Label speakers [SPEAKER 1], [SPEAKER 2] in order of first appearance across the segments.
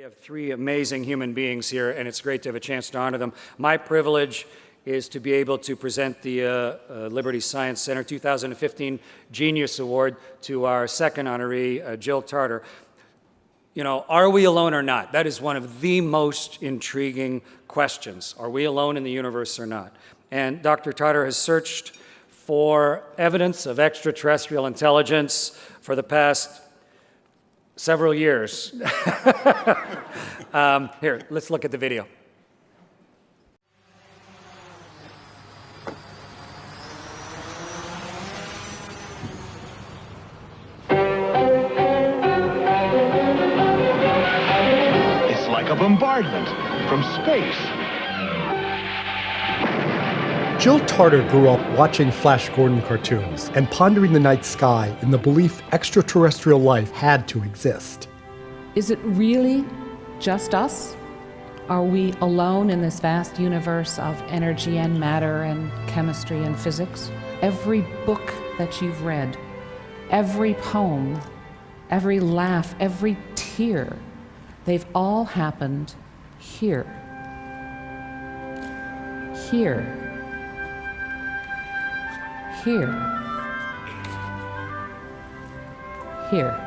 [SPEAKER 1] have three amazing human beings here, and it's great to have a chance to honor them. My privilege is to be able to present the Liberty Science Center 2015 Genius Award to our second honoree, Jill Tarter. You know, are we alone or not? That is one of the most intriguing questions. Are we alone in the universe or not? And Dr. Tarter has searched for evidence of extraterrestrial intelligence for the past several years. Here, let's look at the video.
[SPEAKER 2] It's like a bombardment from space.
[SPEAKER 3] Jill Tarter grew up watching Flash Gordon cartoons and pondering the night sky in the belief extraterrestrial life had to exist.
[SPEAKER 4] Is it really just us? Are we alone in this vast universe of energy and matter and chemistry and physics? Every book that you've read, every poem, every laugh, every tear, they've all happened here. Here. Here. Here.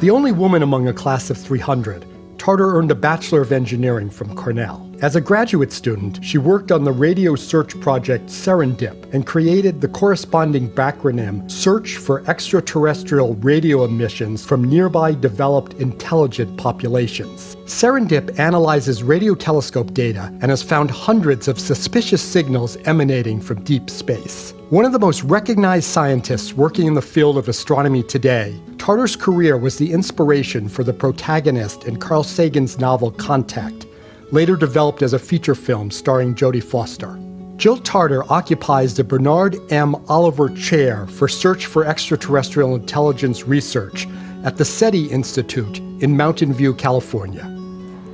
[SPEAKER 3] The only woman among a class of 300, Tarter earned a Bachelor of Engineering from Cornell. As a graduate student, she worked on the radio search project Serendip and created the corresponding backronym Search for Extraterrestrial Radio Emissions from Nearby Developed Intelligent Populations. Serendip analyzes radio telescope data and has found hundreds of suspicious signals emanating from deep space. One of the most recognized scientists working in the field of astronomy today, Tarter's career was the inspiration for the protagonist in Carl Sagan's novel Contact, later developed as a feature film starring Jodie Foster. Jill Tarter occupies the Bernard M. Oliver Chair for Search for Extraterrestrial Intelligence Research at the SETI Institute in Mountain View, California.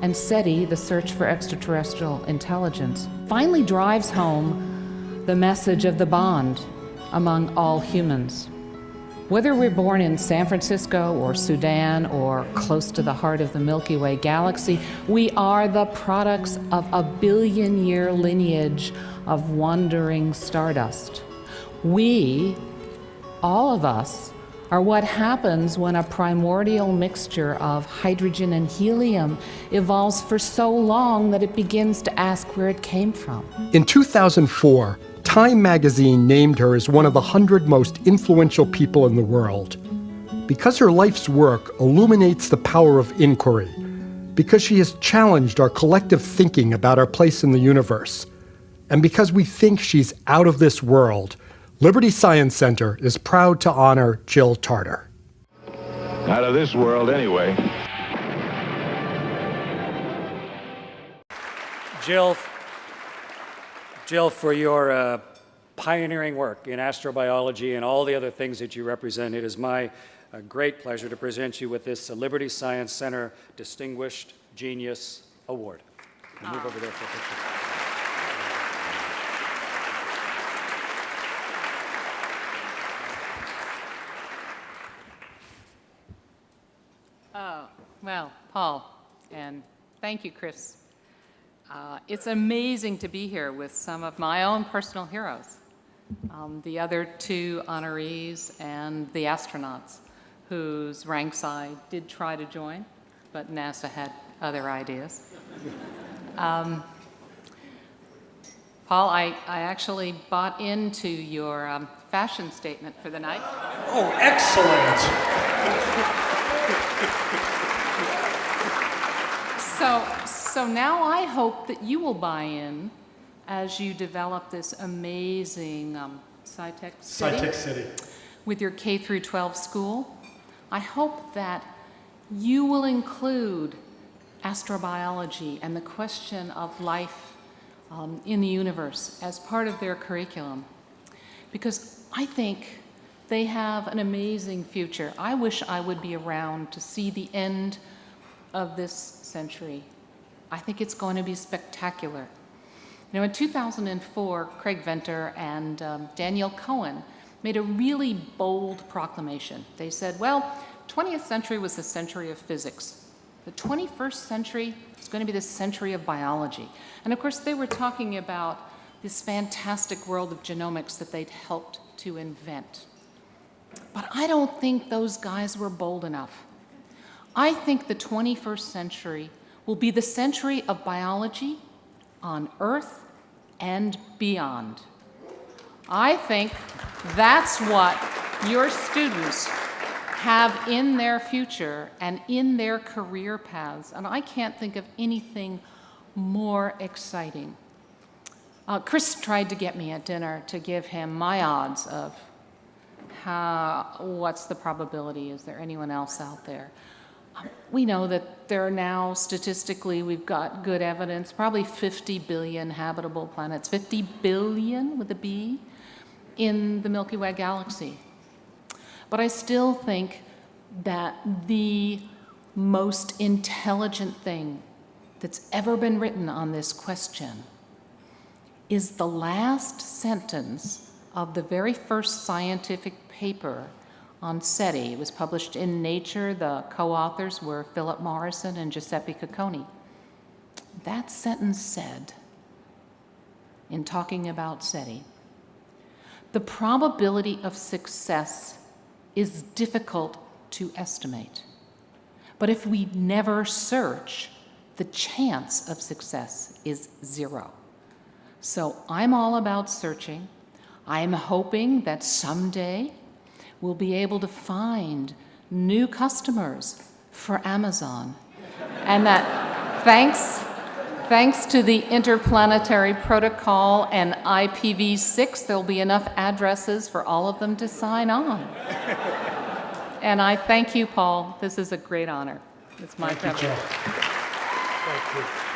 [SPEAKER 4] And SETI, the Search for Extraterrestrial Intelligence, finally drives home the message of the bond among all humans. Whether we're born in San Francisco or Sudan or close to the heart of the Milky Way galaxy, we are the products of a billion-year lineage of wandering stardust. We, all of us, are what happens when a primordial mixture of hydrogen and helium evolves for so long that it begins to ask where it came from.
[SPEAKER 3] In 2004, Time magazine named her as one of the 100 most influential people in the world. Because her life's work illuminates the power of inquiry, because she has challenged our collective thinking about our place in the universe, and because we think she's out of this world, Liberty Science Center is proud to honor Jill Tarter.
[SPEAKER 2] Out of this world, anyway.
[SPEAKER 1] Jill, for your pioneering work in astrobiology and all the other things that you represent, it is my great pleasure to present you with this Liberty Science Center Distinguished Genius Award. Move over there for a picture.
[SPEAKER 5] Well, Paul, and thank you, Chris. It's amazing to be here with some of my own personal heroes, the other two honorees and the astronauts whose ranks I did try to join, but NASA had other ideas. Paul, I actually bought into your fashion statement for the night.
[SPEAKER 3] Oh, excellent!
[SPEAKER 5] So now I hope that you will buy in as you develop this amazing SciTech City with your K through 12 school. I hope that you will include astrobiology and the question of life in the universe as part of their curriculum, because I think they have an amazing future. I wish I would be around to see the end of this century. I think it's going to be spectacular. You know, in 2004, Craig Venter and Daniel Cohen made a really bold proclamation. They said, well, 20th century was the century of physics. The 21st century is going to be the century of biology. And of course, they were talking about this fantastic world of genomics that they'd helped to invent. But I don't think those guys were bold enough. I think the 21st century will be the century of biology on Earth and beyond. I think that's what your students have in their future and in their career paths, and I can't think of anything more exciting. Chris tried to get me at dinner to give him my odds of what's the probability, is there anyone else out there? We know that there are now, statistically, we've got good evidence, probably 50 billion habitable planets, 50 billion with a B, in the Milky Way galaxy. But I still think that the most intelligent thing that's ever been written on this question is the last sentence of the very first scientific paper on SETI. It was published in Nature. The co-authors were Philip Morrison and Giuseppe Cocconi. That sentence said, in talking about SETI, the probability of success is difficult to estimate. But if we never search, the chance of success is 0. So I'm all about searching. I'm hoping that someday we'll be able to find new customers for Amazon. And that thanks to the Interplanetary Protocol and IPv6, there'll be enough addresses for all of them to sign on. And I thank you, Paul. This is a great honor. It's my privilege.
[SPEAKER 3] Thank you.